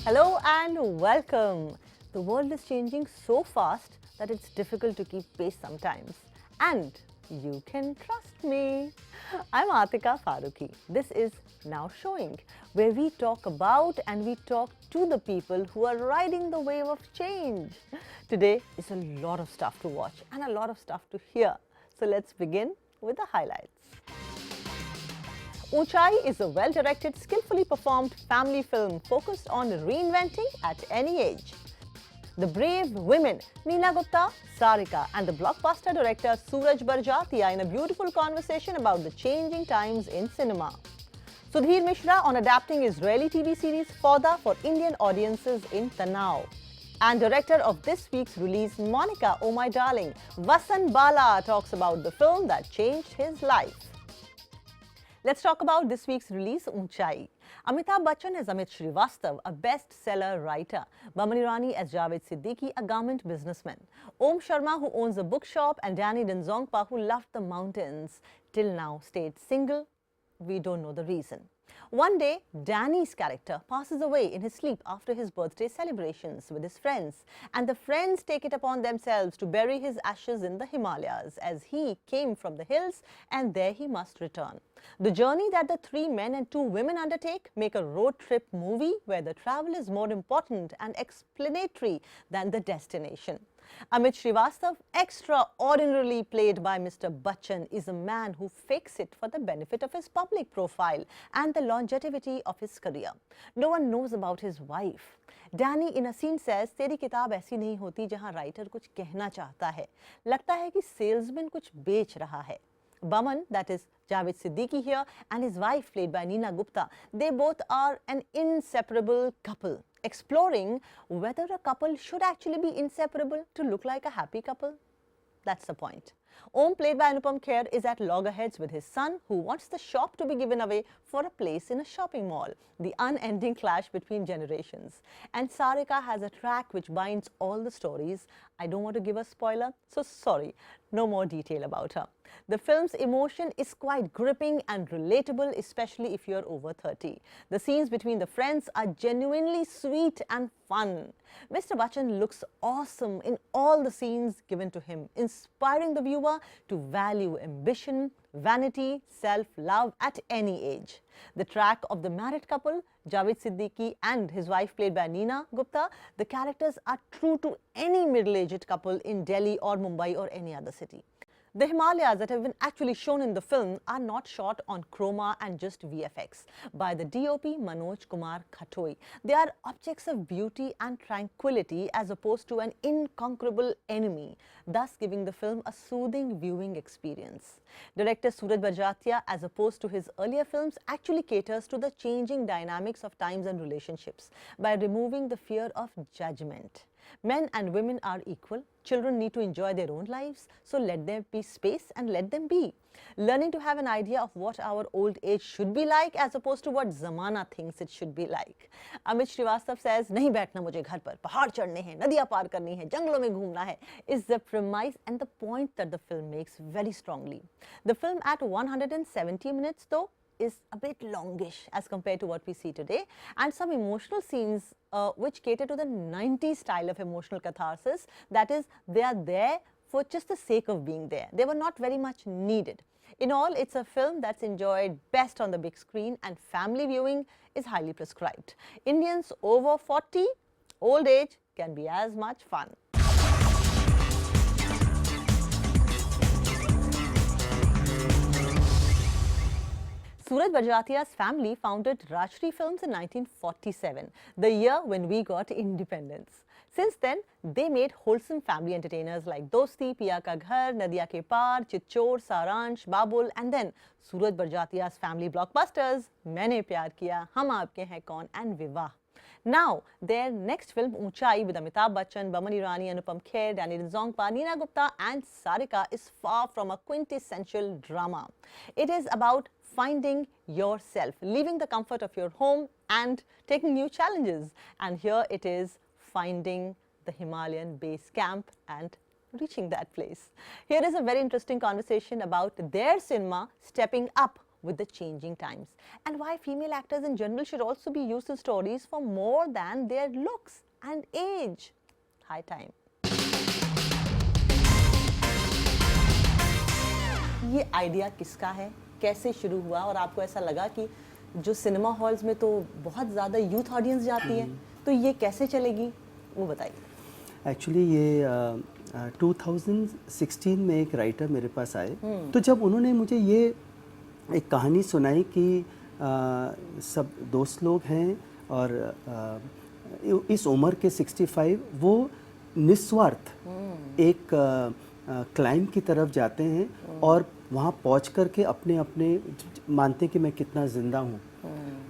Hello and welcome. The world is changing so fast that it's difficult to keep pace sometimes. And you can trust me. I'm Atika Farooqui. This is Now Showing, where we talk about and we talk to the people who are riding the wave of change. Today is a lot of stuff to watch and a lot of stuff to hear. So let's begin with the highlights. Uunchai is a well-directed, skillfully performed family film focused on reinventing at any age. The brave women Neena Gupta, Sarika and the blockbuster director Sooraj Barjatya in a beautiful conversation about the changing times in cinema. Sudhir Mishra on adapting Israeli TV series Fauda for Indian audiences in Tanaav. And director of this week's release, Monica, Oh My Darling, Vasan talks about the film that changed his life. Let's talk about this week's release, Uunchai. Amitabh Bachchan as Amit Shrivastava, a bestseller writer. Boman Irani as Javed Siddiqui, a garment businessman. Om Sharma, who owns a bookshop, and Danny Denzongpa, who loved the mountains, till now stayed single. We don't know the reason. One day, Danny's character passes away in his sleep after his birthday celebrations with his friends, and the friends take it upon themselves to bury his ashes in the Himalayas as he came from the hills and there he must return. The journey that the three men and two women undertake make a road trip movie where the travel is more important and explanatory than the destination. Amit Shrivastava, extraordinarily played by Mr. Bachchan, is a man who fakes it for the benefit of his public profile and the longevity of his career. No one knows about his wife. Danny in a scene says, तेरी किताब ऐसी नहीं होती जहां writer कुछ कहना चाहता है, लगता है कि सेल्समैन कुछ बेच रहा है. Boman, that is Javed Siddiqui here, and his wife played by Neena Gupta, they both are an inseparable couple, exploring whether a couple should actually be inseparable to look like a happy couple. That's the point. Om, played by Anupam Kher, is at loggerheads with his son, who wants the shop to be given away for a place in a shopping mall. The unending clash between generations. And Sarika has a track which binds all the stories. I don't want to give a spoiler, so sorry, no more detail about her. The film's emotion is quite gripping and relatable, especially if you're over 30. The scenes between the friends are genuinely sweet and fun. Mr. Bachchan looks awesome in all the scenes given to him, inspiring the viewer to value ambition, vanity, self-love at any age. The track of the married couple, Javed Siddiqui and his wife played by Neena Gupta, the characters are true to any middle-aged couple in Delhi or Mumbai or any other city. The Himalayas that have been actually shown in the film are not shot on chroma and just VFX by the DOP Manoj Kumar Khatoi. They are objects of beauty and tranquility as opposed to an inconquerable enemy, thus giving the film a soothing viewing experience. Director Sooraj Barjatya, as opposed to his earlier films, actually caters to the changing dynamics of times and relationships by removing the fear of judgment. Men and women are equal. Children need to enjoy their own lives, so let there be space and let them be. Learning to have an idea of what our old age should be like as opposed to what Zamana thinks it should be like. Amit Shrivastava says, नहीं बैठना मुझे घर पर, पहाड़ चढ़ने हैं, नदियाँ पार करनी है, जंगलों में घूमना है, is the premise and the point that the film makes very strongly. The film at 170 minutes though is a bit longish as compared to what we see today, and some emotional scenes which cater to the 90s style of emotional catharsis, that is, they are there for just the sake of being there. They were not very much needed. In all, it's a film that's enjoyed best on the big screen, and family viewing is highly prescribed. Indians over 40, old age can be as much fun. Sooraj Barjatya's family founded Rajshri Films in 1947, the year when we got independence. Since then, they made wholesome family entertainers like Dosti, Piya Ka Ghar, Nadiya Ke Paar, Chitchor, Saransh, Babul, and then Sooraj Barjatya's family blockbusters, Maine Pyar Kiya, Hum Aapke Hain Kaun, and Vivah. Now, their next film, Uunchai, with Amitabh Bachchan, Boman Irani, Anupam Kher, Danny Denzongpa, Neena Gupta and Sarika, is far from a quintessential drama. It is about finding yourself, leaving the comfort of your home and taking new challenges. And here it is, finding the Himalayan base camp and reaching that place. Here is a very interesting conversation about their cinema stepping up with the changing times, and why female actors in general should also be used in stories for more than their looks and age. High time. ये idea किसका है, कैसे शुरू हुआ, और आपको ऐसा लगा कि जो सिनेमा हॉल्स में तो बहुत ज़्यादा यूथ ऑडियंस जाती है, तो ये कैसे चलेगी, वो बताइए। एक्चुअली ये 2016 में एक राइटर मेरे पास आए, तो जब उन्होंने मुझे ये एक कहानी सुनाई कि सब दोस्त लोग हैं और इस उम्र के 65 वो निस्वार्थ एक क्लाइंब की तरफ जाते हैं और वहाँ पहुँच कर के अपने अपने मानते हैं कि मैं कितना ज़िंदा हूँ।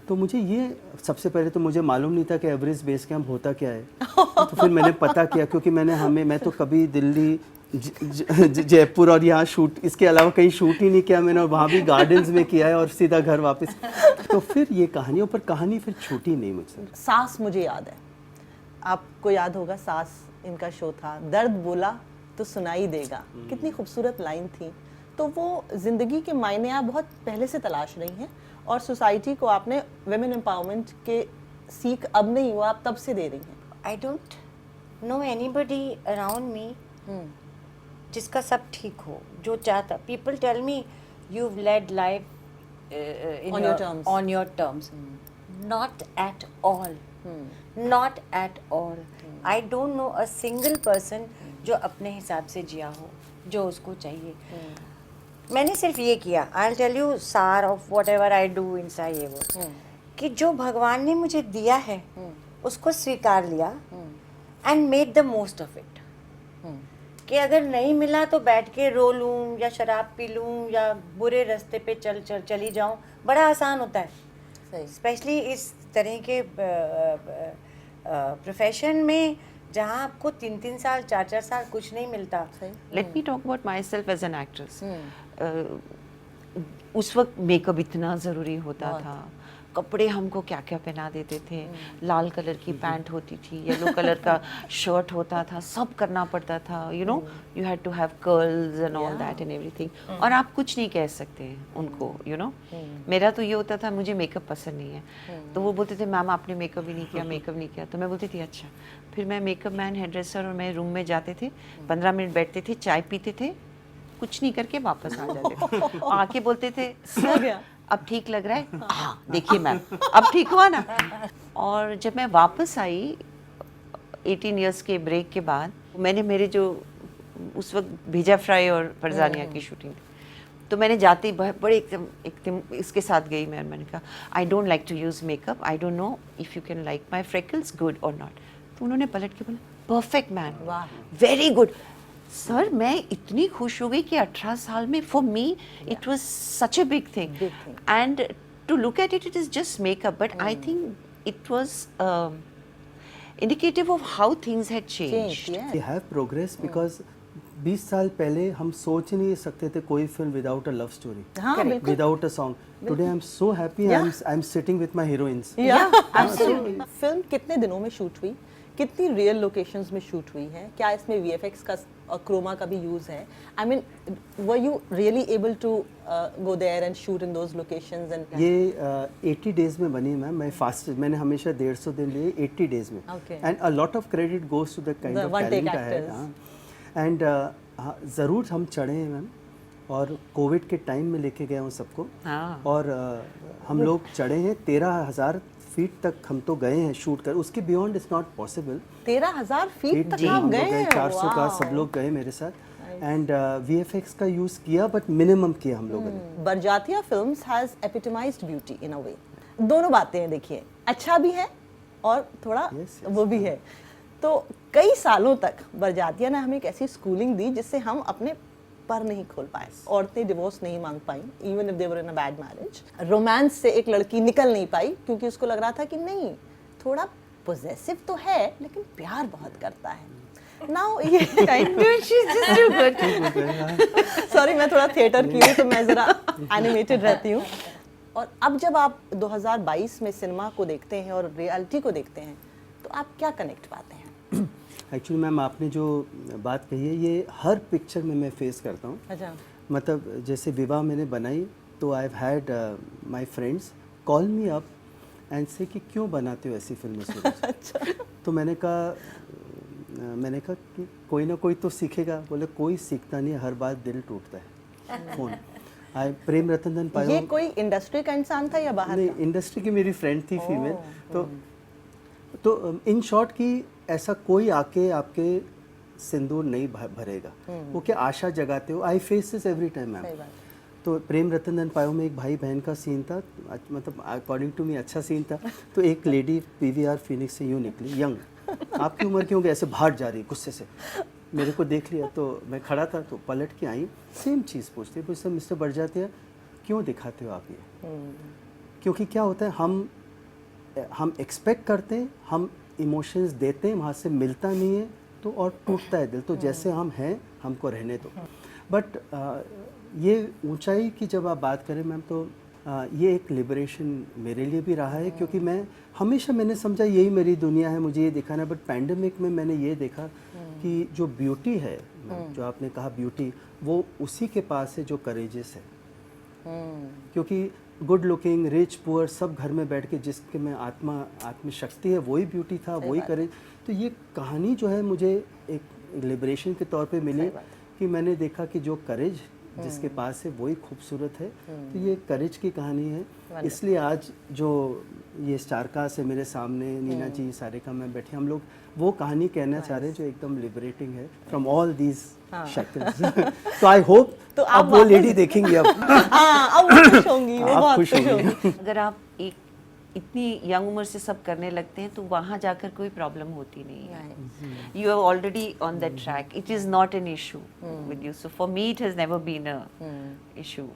तो मुझे ये सबसे पहले तो मुझे मालूम नहीं था कि एवरेस्ट बेस कैंप होता क्या है। तो फिर मैंने पता किया, क्योंकि मैं तो कभी दिल्ली जयपुर और यहाँ शूट, इसके अलावा कहीं शूट ही नहीं किया मैंने, और वहाँ भी गार्डन्स में किया है और सीधा घर वापस। तो फिर ये कहानियों पर कहानी फिर छूटी नहीं मुझसे। सास मुझे याद है, आपको याद होगा, सास इनका शो था, दर्द बोला तो सुनाई देगा, कितनी खूबसूरत लाइन थी। तो वो ज़िंदगी के मायने आप बहुत पहले से तलाश रही हैं, और सोसाइटी को आपने वेमेन एम्पावरमेंट के सीख अब नहीं हुआ, आप तब से दे रही हैं। I don't know anybody around me जिसका सब ठीक हो, जो चाहता। People tell me you led life on your terms. Not at all. Not at all. I don't know a single person जो अपने हिसाब से जिया हो, जो उसको चाहिए। मैंने सिर्फ ये किया, I'll tell you सार of whatever I do inside ये वो, कि जो भगवान ने मुझे दिया है उसको स्वीकार लिया and made the most of it. कि अगर नहीं मिला तो बैठ के रो लूँ या शराब पी लूँ या बुरे रास्ते पे चली जाऊँ, बड़ा आसान होता है। स्पेशली इस तरह के प्रोफेशन में जहाँ आपको 3-3 साल 4-4 साल कुछ नहीं मिलता। Let me talk about myself as an actress. उस वक्त मेकअप इतना ज़रूरी होता था, कपड़े हमको क्या क्या पहना देते थे, लाल कलर की पैंट होती थी, येलो कलर का शर्ट होता था, सब करना पड़ता था, you know, you had to have curls and all that and everything, और आप कुछ नहीं कह सकते हैं उनको, यू नो। मेरा तो ये होता था, मुझे मेकअप पसंद नहीं है, तो वो बोलते थे मैम आपने मेकअप ही नहीं किया, मेकअप नहीं किया, तो मैं बोलती थी अच्छा। फिर मैं मेकअप मैन, हेयर ड्रेसर और मैं रूम में जाते थे, 15 मिनट बैठते थे, चाय पीते थे, कुछ नहीं करके वापस आ जाते थे। आके बोलते थे सर अब ठीक लग रहा है, हाँ देखिए मैम अब ठीक हुआ ना। और जब मैं वापस आई 18 इयर्स के ब्रेक के बाद, मैंने मेरे जो उस वक्त भेजा फ्राई और फरजानिया की शूटिंग, तो मैंने जाते ही बड़े एकदम इसके साथ गई। मैंने कहा I don't like to use makeup, I don't know if you can like my freckles good और नॉट। तो उन्होंने पलट के बोला perfect man, very good. Sir मैं इतनी खुश हो गई कि 18 साल में for me it was such a big thing, and to look at it is just makeup, but I think it was indicative of how things had changed. We have progress because 20 साल पहले हम सोच नहीं सकते थे कोई film without a love story, without a song. Today I am so happy I am sitting with my heroines. Film कितने दिनों में शूट हुई, कितनी रियल लोकेशंस में शूट हुई है, क्या इसमें वीएफएक्स का और क्रोमा का भी यूज है? I mean were you really able to go there and shoot in those locations? And ये 80 डेज में बनी मैम। मैंने हमेशा 150 दिन लिए 80 डेज में, and a lot of credit goes to the kind of talent I had. And ज़रूर हम चढ़े हैं मैम, और कोविड के टाइम में लेके गए हूँ सबको, और हम लोग चढ़े हैं 13,000 फीट तक हम तो गए हैं शूट कर, उसके beyond is not possible. 13,000 feet तक आप गए हैं? 400 का सब लोग गए मेरे साथ, एंड वीएफएक्स का यूज किया बट मिनिमम किया हम लोगों ने। Barjatya films has epitomized beauty in a way. दोनों बातें हैं, देखिए अच्छा भी है और थोड़ा वो भी है। तो कई सालों तक बरजातिया ने हमें एक ऐसी स्कूलिंग दी जिससे हम अपने पर नहीं खोल पाए, औरतें डिवोर्स नहीं मांग पाई even if they were in a bad marriage, romance से एक लड़की निकल नहीं पाई क्योंकि उसको लग रहा था कि नहीं थोड़ा पोजेसिव तो है लेकिन प्यार बहुत करता है। नाउ ये सॉरी मैं थोड़ा थिएटर की हूँ तो मैं जरा एनिमेटेड रहती हूँ। और अब जब आप 2022 में सिनेमा को देखते हैं और रियलिटी को देखते हैं तो आप क्या कनेक्ट पाते हैं? एक्चुअली मैम आपने जो बात कही है ये हर पिक्चर में मैं फेस करता हूँ। अच्छा। मतलब जैसे विवाह मैंने बनाई तो I have had my friends call me up and से कि क्यों बनाते हो ऐसी फिल्में सूरज। तो मैंने कहा कि कोई ना कोई तो सीखेगा। बोले कोई सीखता नहीं, हर बार दिल टूटता है। फ़ोन प्रेम रतन पायो। ये कोई इंडस्ट्री का इंसान था या बाहर नहीं, का? इंडस्ट्री की मेरी फ्रेंड थी फीमेल। तो इन शॉर्ट की ऐसा कोई आके आपके सिंदूर नहीं भरेगा। वो क्या आशा जगाते हो। I face this every time ma'am. तो प्रेम रतन पायो में एक भाई बहन का सीन था, मतलब अकॉर्डिंग टू मी अच्छा सीन था। तो एक लेडी पीवीआर फिनिक्स से यूँ निकली, यंग, आपकी उम्र की होंगी, ऐसे भाग जा रही गुस्से से। मेरे को देख लिया तो मैं खड़ा था, तो पलट के आई, सेम चीज़ पूछते मिस्टर बरजातिया क्यों दिखाते हो आप ये? क्योंकि क्या होता है, हम एक्सपेक्ट करते हैं, हम इमोशंस देते हैं, वहाँ से मिलता नहीं है तो और टूटता है दिल। तो जैसे हम हैं हमको रहने दो। बट ये ऊंचाई की जब आप बात करें मैम, तो ये एक लिबरेशन मेरे लिए भी रहा है, क्योंकि मैंने समझा यही मेरी दुनिया है, मुझे ये दिखाना है। बट पैंडमिक में मैंने ये देखा कि जो ब्यूटी है, जो आपने कहा ब्यूटी, वो उसी के पास है जो करेजियस है। क्योंकि गुड लुकिंग, रिच, पुअर सब घर में बैठ के जिसके में आत्मशक्ति है, वही ब्यूटी था, वही करेज। तो ये कहानी जो है मुझे एक लिबरेशन के तौर पे मिली कि मैंने देखा कि जो करेज जिसके पास है वही खूबसूरत है। तो ये करेज की कहानी है। इसलिए आज जो ये स्टार कास्ट है मेरे सामने, नीना जी, सारिका मैम बैठे, हम लोग वो कहानी कहना चाह रहे हैं जो एकदम लिबरेटिंग है फ्रॉम ऑल दीज शक्ल्स। तो आई होप तो अब वो लेडी देखेंगी अब। अब वो खुश होंगी, वो बहुत खुश खुश होंगी। होंगी। अगर आप एक इतनी यंग उम्र से सब करने लगते हैं तो वहाँ जाकर कोई प्रॉब्लम होती नहीं है। You are already on that track, it is not an issue with you. So for me it has never been a issue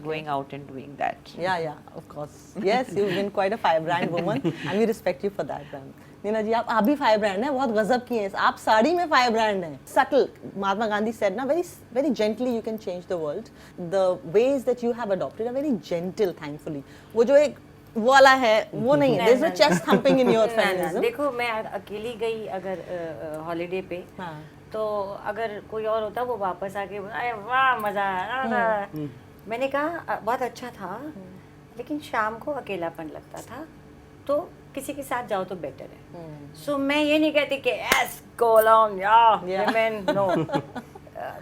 going out and doing that. Yeah, of course. Yes, you've been quite a firebrand woman and we respect you for that, ma'am. Neena ji, आप भी firebrand हैं, बहुत गजब की हैं। आप साड़ी में firebrand हैं। Subtle. महात्मा गांधी said ना, very gently you can change the world. The ways that you have adopted are very gentle, thankfully. वो जो एक वाला है वो नहीं है। There's no chest thumping in your feminism. देखो, मैं अकेली गई अगर हॉलीडे पे, तो अगर कोई और होता वो वापस आके अरे वाह मजा आया, मैंने कहा बहुत अच्छा था, लेकिन शाम को अकेलापन लगता था, तो किसी के साथ जाओ तो बेटर है। सो मैं ये नहीं कहती कि yes go along women, no.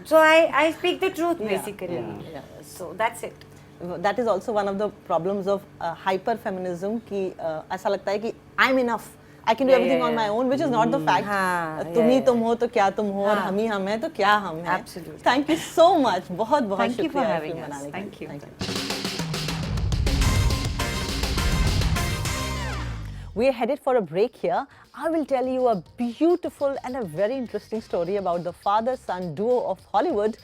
So I speak the truth basically. So that's it. That is also one of the problems of hyper feminism कि ऐसा लगता है कि I'm enough, I can do everything on my own, which is not the fact. तुम ही तुम हो तो क्या तुम हो, और हम ही हम हैं तो क्या हम हैं. Absolutely. Thank you so much. बहुत बहुत Thank you for शुक्रिया having film us. बनाने Thank के लिए. you. We are headed for a break here. I will tell you a beautiful and a very interesting story about the father-son duo of Hollywood,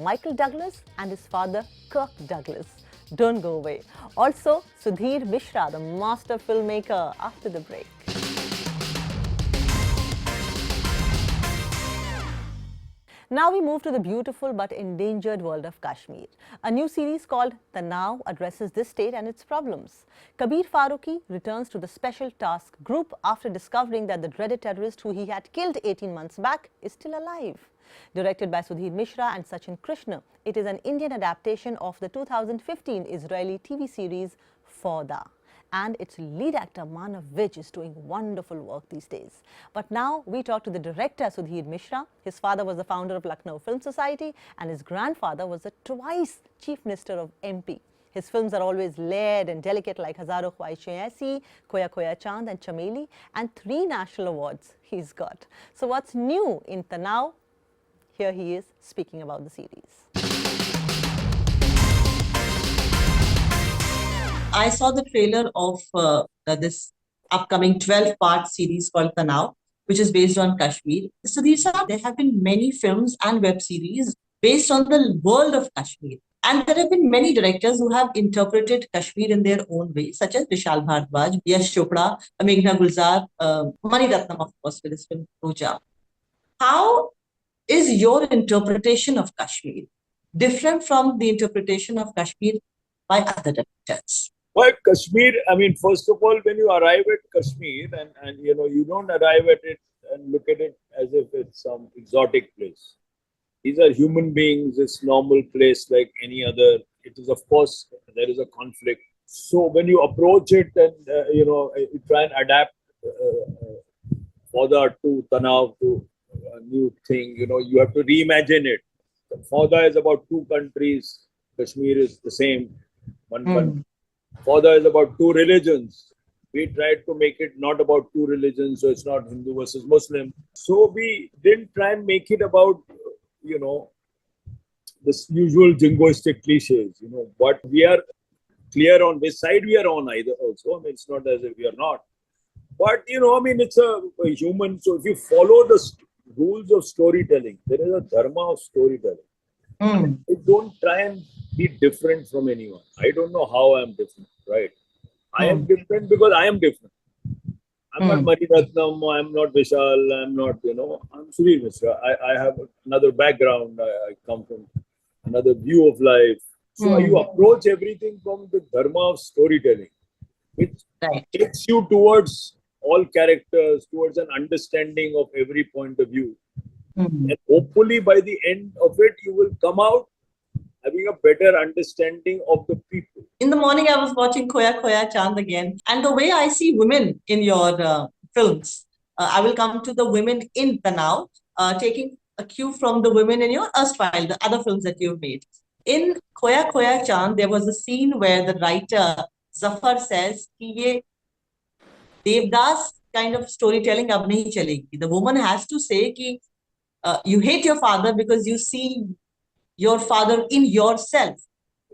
Michael Douglas and his father, Kirk Douglas. Don't go away. Also, Sudhir Mishra, the master filmmaker, after the break. Now we move to the beautiful but endangered world of Kashmir. A new series called Tanaav addresses this state and its problems. Kabir Farooqui returns to the Special Task Group after discovering that the dreaded terrorist who he had killed 18 months back is still alive. Directed by Sudhir Mishra and Sachin Krishna, it is an Indian adaptation of the 2015 Israeli TV series Fauda. And its lead actor Manav Vij is doing wonderful work these days. But now we talk to the director Sudhir Mishra. His father was the founder of Lucknow Film Society and his grandfather was the twice Chief Minister of MP. His films are always layered and delicate like Hazaro Khwaishein Aisi, Khoya Khoya Chand and Chameli, and 3 national awards he's got. So what's new in Tanaav? Here he is speaking about the series. I saw the trailer of this upcoming 12-part series called Tanaav, which is based on Kashmir. So there have been many films and web series based on the world of Kashmir. And there have been many directors who have interpreted Kashmir in their own way, such as Vishal Bhardwaj, Yash Chopra, Meghna Gulzar, Mani Ratnam, of course, with his film Roja. How is your interpretation of Kashmir different from the interpretation of Kashmir by other directors? Well, Kashmir, I mean, first of all, when you arrive at Kashmir and you know, you don't arrive at it and look at it as if it's some exotic place. These are human beings, it's normal place like any other it is, of course, there is a conflict. So when you approach it and, you try and adapt Fauda to Tanaav to a new thing, you have to reimagine it. Fauda is about two countries. Kashmir is the same, one country. Fauda is about two religions. We tried to make it not about two religions, so it's not Hindu versus Muslim. So we didn't try and make it about, this usual jingoistic cliches, but we are clear on which side we are on either also. I mean, it's not as if we are not. But, it's a human. So if you follow the rules of storytelling, there is a dharma of storytelling. Don't try and be different from anyone. I don't know how I'm different, right? I am different because I am different. I'm not Mani Ratnam, I'm not Vishal, I'm not, I'm Sudhir Mishra. I have another background. I come from another view of life. So you approach everything from the dharma of storytelling, which takes you towards all characters, towards an understanding of every point of view. And hopefully by the end of it, you will come out having a better understanding of the people. In the morning, I was watching Khoya Khoya Chand again. And the way I see women in your films, I will come to the women in Tanaav, taking a cue from the women in your erstwhile, the other films that you've made. In Khoya Khoya Chand, there was a scene where the writer Zafar says, कि ये Devdas kind of storytelling ab nahi chalegi. The woman has to say कि you hate your father because you see your father in yourself,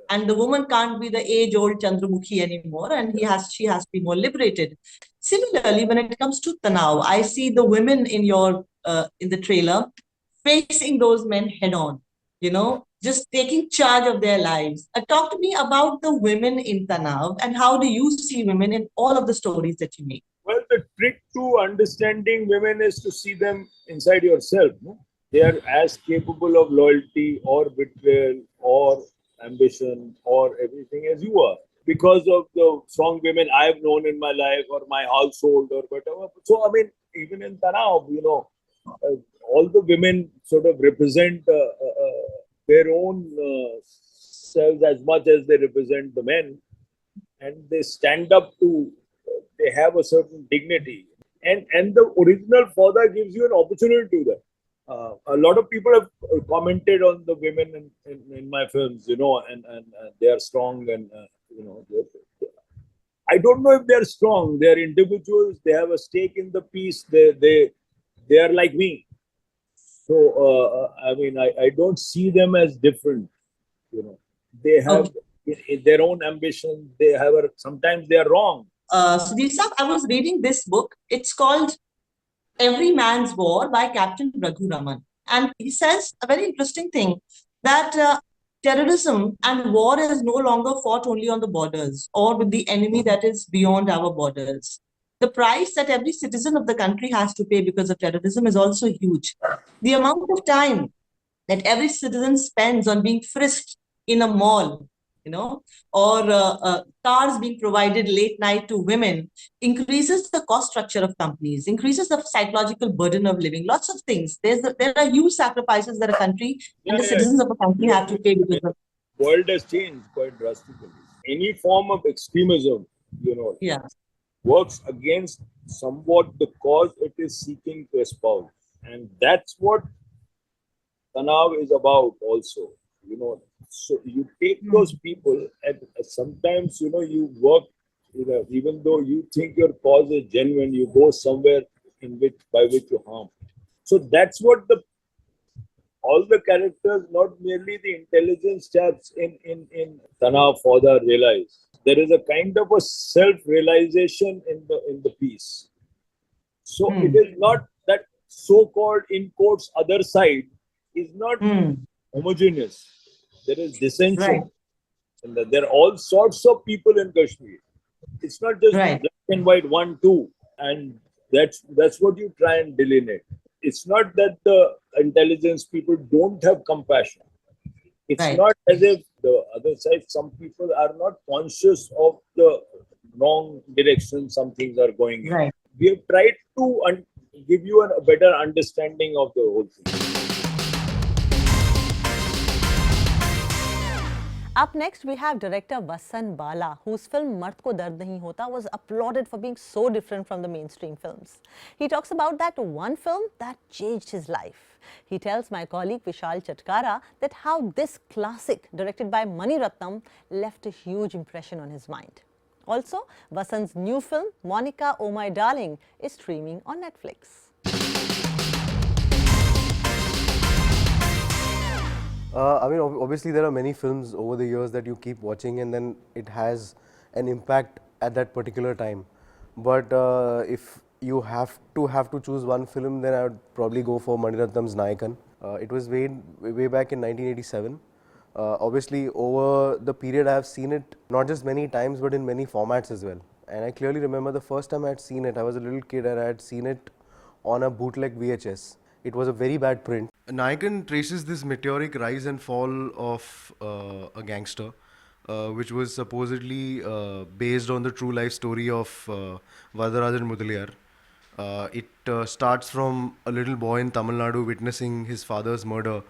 and the woman can't be the age-old Chandramukhi anymore, and she has to be more liberated. Similarly, when it comes to Tanaav, I see the women in your in the trailer facing those men head-on, just taking charge of their lives. Talk to me about the women in Tanaav, and how do you see women in all of the stories that you make? Well, the trick to understanding women is to see them inside yourself. No? They are as capable of loyalty or betrayal or ambition or everything as you are, because of the strong women I've known in my life or my household or whatever. So, I mean, even in Tanaav, all the women sort of represent their own selves as much as they represent the men, and they stand up to, they have a certain dignity. And the original Fauda gives you an opportunity to do that. A lot of people have commented on the women in my films, and they are strong, and I don't know if they are strong. They are individuals. They have a stake in the piece. They are like me. So I mean, I don't see them as different. They have their own ambition. They have sometimes they are wrong. Sudhir Saab, I was reading this book. It's called Every Man's War by Captain Raghu Raman. And he says a very interesting thing, that terrorism and war is no longer fought only on the borders or with the enemy that is beyond our borders. The price that every citizen of the country has to pay because of terrorism is also huge. The amount of time that every citizen spends on being frisked in a mall, or cars being provided late night to women, increases the cost structure of companies, increases the psychological burden of living, lots of things. There are huge sacrifices that a country and the citizens of a country have to pay because of. The world has changed quite drastically. Any form of extremism, works against somewhat the cause it is seeking to espouse. And that's what Tanaav is about also, So you take those people, and sometimes, you work, even though you think your cause is genuine, you go somewhere by which you harm. So that's what all the characters, not merely the intelligence chaps in Tanaav Fauda, realize. There is a kind of a self-realization in the piece. So it is not that so-called, in quotes, other side is not homogeneous. There is dissension. Right. And there are all sorts of people in Kashmir. It's not just black and white, 1, 2. And that's what you try and delineate. It's not that the intelligence people don't have compassion. It's not as if the other side, some people are not conscious of the wrong direction some things are going in. Right. We have tried to give you a better understanding of the whole thing. Up next, we have director Vasan Bala, whose film Mard Ko Dard Nahi Hota was applauded for being so different from the mainstream films. He talks about that one film that changed his life. He tells my colleague Vishal Chatkara that how this classic, directed by Mani Ratnam, left a huge impression on his mind. Also, Vasan's new film, Monica, Oh My Darling, is streaming on Netflix. I mean, obviously there are many films over the years that you keep watching and then it has an impact at that particular time. But if you have to choose one film, then I would probably go for Mani Ratnam's Nayakan. It was way back in 1987. Obviously, over the period I have seen it not just many times but in many formats as well. And I clearly remember the first time I had seen it, I was a little kid and I had seen it on a bootleg VHS. It was a very bad print. Nayakan traces this meteoric rise and fall of a gangster, which was supposedly based on the true life story of Varadarajan Mudaliyar. It starts from a little boy in Tamil Nadu witnessing his father's murder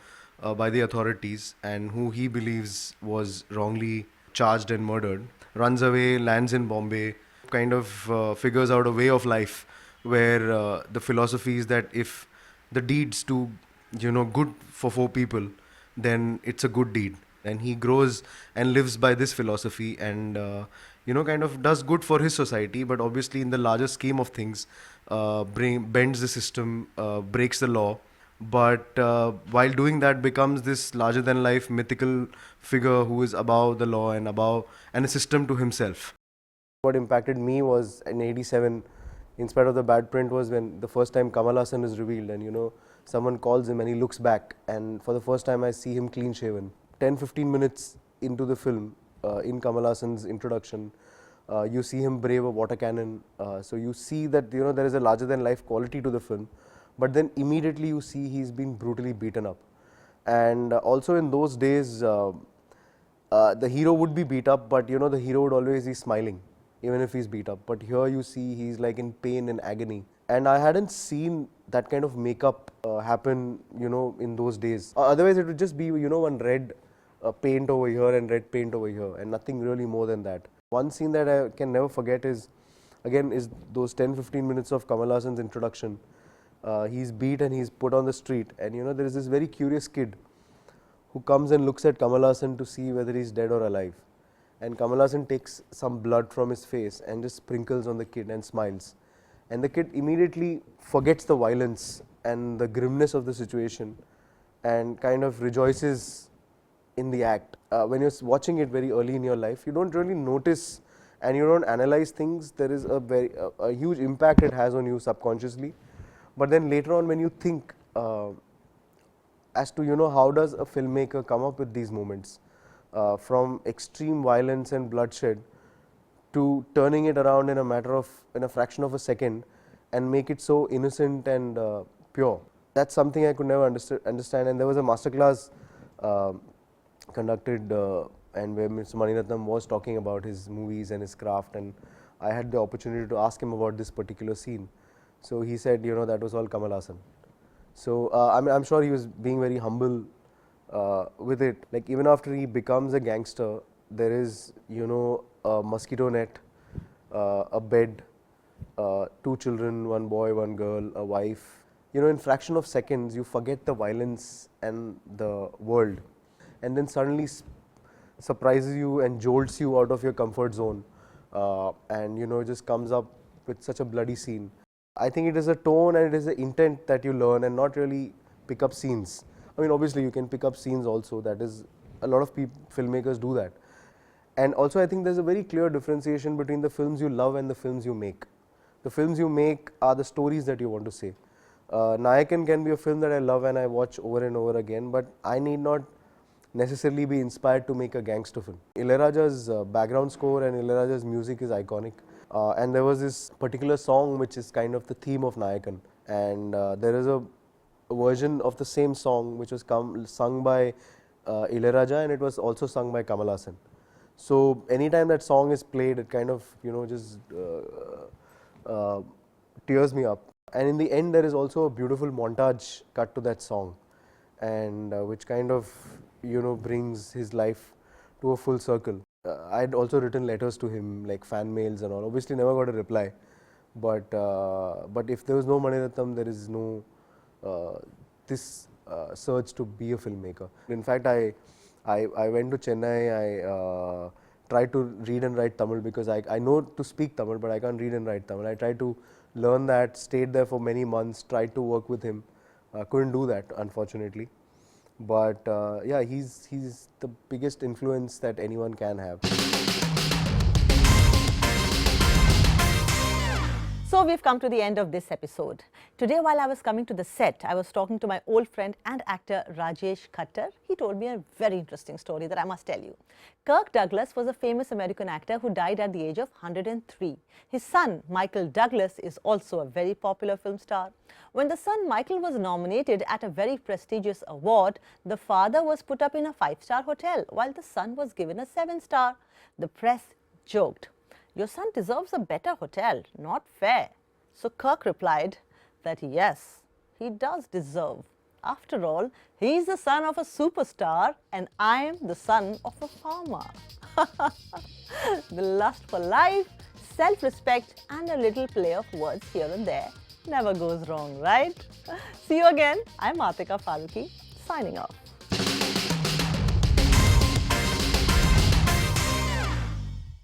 by the authorities and who he believes was wrongly charged and murdered, runs away, lands in Bombay, kind of figures out a way of life where the philosophy is that if the deeds do, good for 4 people, then it's a good deed. And he grows and lives by this philosophy and, kind of does good for his society, but obviously in the larger scheme of things, bends the system, breaks the law. But while doing that, becomes this larger than life mythical figure who is above the law and a system to himself. What impacted me was in 87, in spite of the bad print, was when the first time Kamal Haasan is revealed and someone calls him and he looks back and for the first time I see him clean shaven. 10-15 minutes into the film, in Kamal Haasan's introduction, you see him brave a water cannon. So you see that there is a larger than life quality to the film, but then immediately you see he's been brutally beaten up. And also in those days, the hero would be beat up, but the hero would always be smiling even if he's beat up. But here you see he's like in pain and agony. And I hadn't seen that kind of makeup happen, in those days. Otherwise it would just be, one red paint over here and red paint over here and nothing really more than that. One scene that I can never forget is those 10-15 minutes of Kamal Haasan's introduction. He's beat and he's put on the street and there is this very curious kid who comes and looks at Kamal Haasan to see whether he's dead or alive. And Kamal Haasan takes some blood from his face and just sprinkles on the kid and smiles. And the kid immediately forgets the violence and the grimness of the situation and kind of rejoices in the act. When you're watching it very early in your life, you don't really notice and you don't analyze things. There is a huge impact it has on you subconsciously. But then later on when you think as to how does a filmmaker come up with these moments from extreme violence and bloodshed to turning it around in a fraction of a second and make it so innocent and pure. That's something I could never understand. And there was a masterclass conducted and where Mr. Mani Ratnam was talking about his movies and his craft, and I had the opportunity to ask him about this particular scene. So he said, that was all Kamal Haasan. So I'm sure he was being very humble with it. Like even after he becomes a gangster, there is a mosquito net, a bed, 2 children, 1 boy, 1 girl, a wife. In fraction of seconds you forget the violence and the world, and then suddenly surprises you and jolts you out of your comfort zone, and just comes up with such a bloody scene. I think it is a tone and it is an intent that you learn and not really pick up scenes. I mean, obviously you can pick up scenes also, that is, a lot of filmmakers do that. And also I think there's a very clear differentiation between the films you love and the films you make. The films you make are the stories that you want to say. Nayakan can be a film that I love and I watch over and over again, but I need not necessarily be inspired to make a gangster film. Ilaiyaraja's background score and Ilaiyaraja's music is iconic. And there was this particular song which is kind of the theme of Nayakan, and there is a version of the same song which was sung by Ilaiyaraja, and it was also sung by Kamal Haasan. So anytime that song is played, it kind of just tears me up. And in the end there is also a beautiful montage cut to that song, and which kind of brings his life to a full circle. I'd also written letters to him, like fan mails and all. Obviously, never got a reply. But if there was no Mani Ratnam, there is no this search to be a filmmaker. In fact, I went to Chennai. I tried to read and write Tamil because I know to speak Tamil, but I can't read and write Tamil. I tried to learn that, stayed there for many months, tried to work with him. Couldn't do that, unfortunately. But yeah, he's the biggest influence that anyone can have. So we've come to the end of this episode. Today, while I was coming to the set, I was talking to my old friend and actor Rajesh Khattar. He told me a very interesting story that I must tell you. Kirk Douglas was a famous American actor who died at the age of 103. His son, Michael Douglas, is also a very popular film star. When the son Michael was nominated at a very prestigious award, the father was put up in a 5-star hotel while the son was given a 7-star. The press joked, "Your son deserves a better hotel, not fair." So Kirk replied that yes, he does deserve. After all, he is the son of a superstar and I am the son of a farmer. The lust for life, self-respect and a little play of words here and there never goes wrong, right? See you again. I'm Atika Farooqui, signing off.